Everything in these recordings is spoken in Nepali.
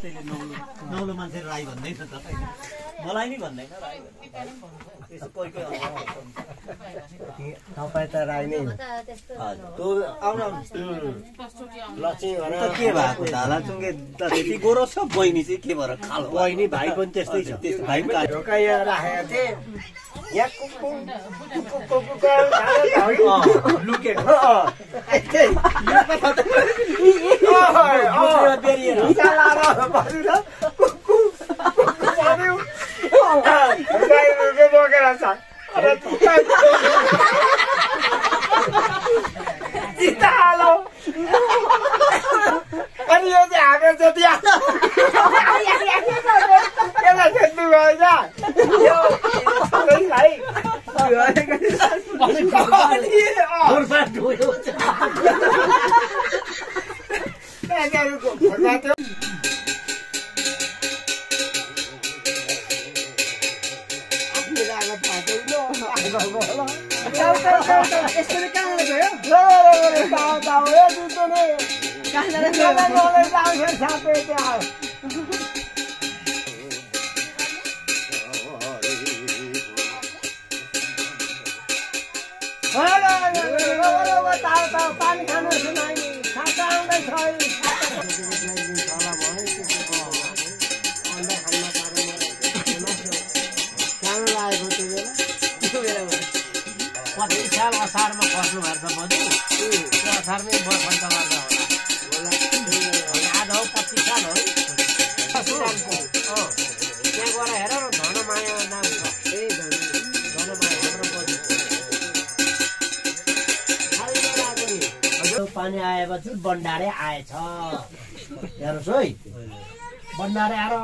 त्यसले नौलो मान्छे राई भन्दैन त मलाई नि भन्दैन राई त्यसो कोही कोही तपाईँ त राई नै तँ आउन लक्ष्मी भनेर के भएको ढाला चुङ्गे त त्यति गोरो छ बहिनी चाहिँ के भएर खालो बहिनी भाइ पनि त्यस्तै छ भाइ पनि ढोका यहाँ राखेको थिएँ यहाँ लुकेको अनि यो चाहिँ हाम्रो जति यसलाई खेल्नु भएछ पानी खानु असारमा खस्नु भएको छ मधु त्यो असारमै बर्खन्त गर्दा होला आज हो 25 साल हो त्यहाँ गएर हेर न धनमाया नाम छ धनमाया हाम्रो पानी आएपछि बन्डारे आएछ हेर्नुहोस् है बन्डारे आएर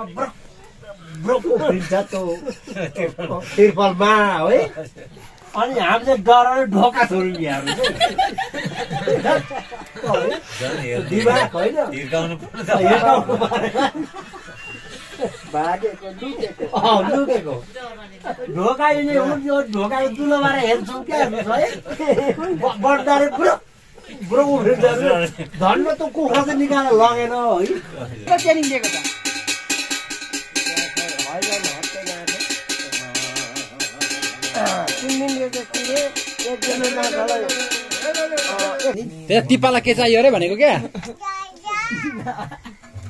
ब्रोक उफ्रिन्छ त्यो तिर्पलमा है अनि हामीले डराएर ढोका छोड्यौँ यहाँ दिमाग होइन लुकेको ढोका ढोका दुलो भएर हेर्छौँ क्या हेर्नुहोस् है बढ्दारे बुढो उफ्रिन्छ धन्न त कुखुरा चाहिँ निकालेर लगेन है ट्रेनिङ दिएको त त्यहाँ टिपालाई के चाहियो अरे भनेको क्या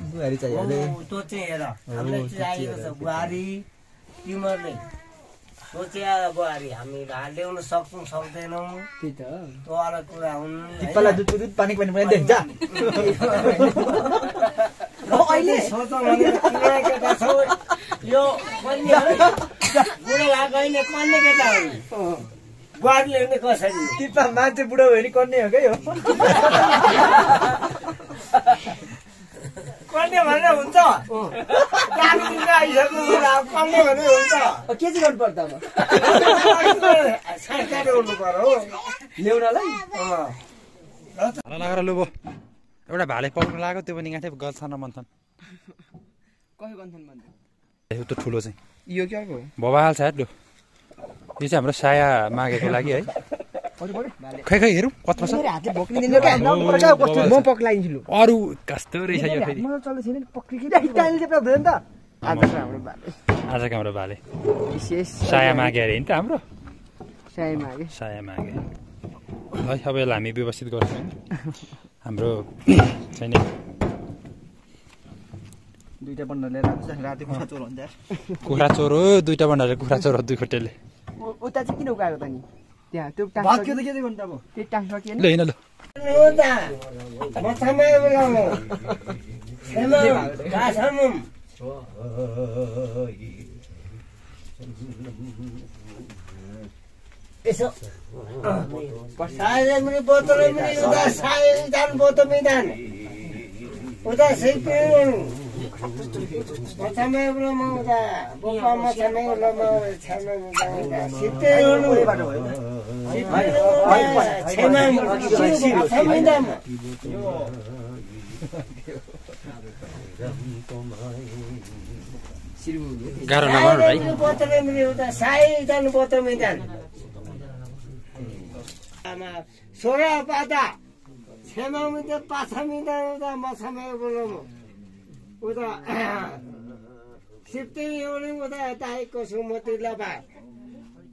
बुहारी चाहियो त्यो चाहिँ हेर हामीलाई चाहिएको छ बुहारी तिमीहरूले सोचिया बुहारी हामी ल्याउन सक्छौँ सक्दैनौँ त्यो अलग कुरा हुन् टिपालाई दुध पानी पनि दिन्छ अहिले सोचौँ भने केटा छौ यो बुढो भएको होइन कन्ने केटा हो बुहारी ल्याउने कसरी टिपा मान्छे बुढो भयो नि कन्ने हो क्या यो कन्ने भनेर हुन्छ कन्ने भने हुन्छ के चाहिँ गर्नु पर्दा अब साइड गर्नु पर्यो हो ल्याउनलाई लगाएर लु एउटा भाले पक्नु लाग्यो त्यो पनि गाँठे गल्छन् मन्थन कसै गन्छन् भन्दै यो त ठुलो चाहिँ यो के हो भवाल छ लु यो चाहिँ हाम्रो साया मागेको लागि है खै खै हेरौँ कत्रो छ हातले भोक्लिदिनु क्या म पक्लाइदिन्छु लु अरू कस्तो रहेछ यो फेरि मलाई चल्दै छैन पक्लिदिनु नि त आजको हाम्रो भाले विशेष साया मागे अरे नि त हाम्रो साया मागे है अब यसलाई हामी व्यवस्थित गर्छौँ होइन हाम्रो छैन दुईटा बन्डल लिएर राति कुखुरा चोर हुन्छ कुखुरा चोर हो दुईटा बन्डलले कुखुरा चोर हो दुई खुट्टेले उता चाहिँ किन उकाएको त नि त्यहाँ त्यो टाङ के गर्नु अब त्यो टाङ सकिएन ल हिँड ल यसो सायद बोतल उता सायद बोतल मैदान उता सिपिङ मछामे उलामा उता बोका मछामे उलामा छाना सिपिङ बाटो भयो गाह्रो नगर्नु भाइ बोतल उता सायद बोतल मैदान सोरा पाता छेमामी त पाछामी त मछामे बोलाउनु उता सिप्ते एउटै उता ताएको छु म तिर्ला भा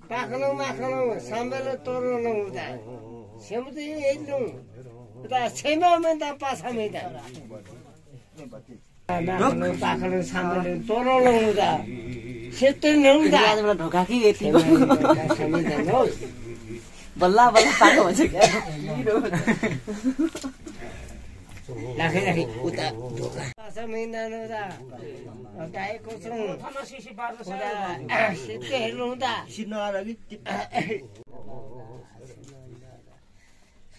पाखलौ माखलौ साम्बेले तोरो नहुँदा सेमति हेर्नु उता छेमा मेदा पाछा मेदा पाखलौ साम्बेले तोरो नहुँदा सिप्ते नहुँदा ढोका कि यतिको बल्ल बल्ल पाएको भन्छ क्या राखे राखे उता ढोका पाछा मेदा नहुँदा ताएको छु उता सिप्ते हेर्नु हुँदा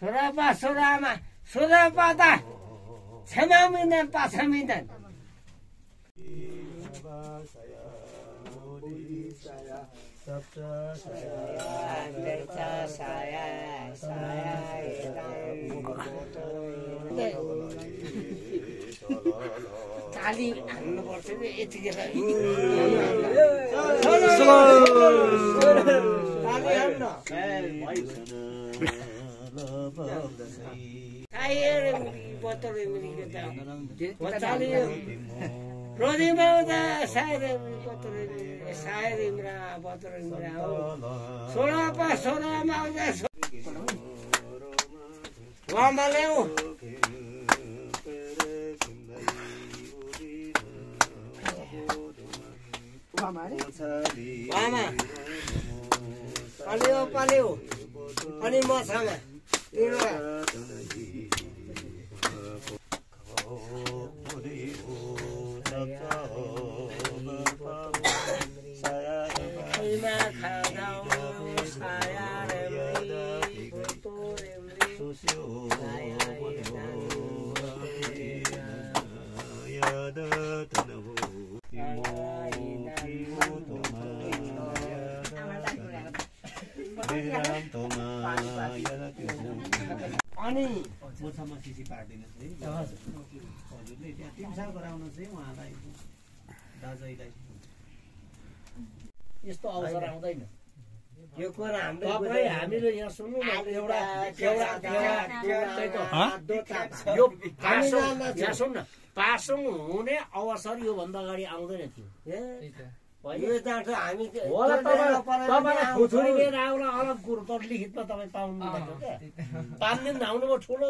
सोरापा सोरामा सोरापा त छेमा मिँदैन पाछा मिँदैन ताली हान्नुपर्छ नि यतिखेर ताली हान्न रोजीमा उता सायद इम्रा बतर इम्रा हो सोह्रपा सोह्रमा आउँदा वामा ल्याऊ वामा पाल्यो पाल्यो अनि मछामा अनि मोछामा सिसी पार्दिनुहोस् है हजुरले त्यहाँ टिमसा गराउनुहोस् है उहाँलाई दाजुलाई यस्तो अवसर आउँदैन यो कुरा हामीले यहाँ सुन्नु न एउटा सुन्न पासङ हुने अवसर योभन्दा अगाडि आउँदैन थियो यो जाँटो हामी खुचुरी लिएर आउला अलग कुरो तर लिखितमा तपाईँ पाउनु क्या 5 दिन धाउनुभयो ठुलो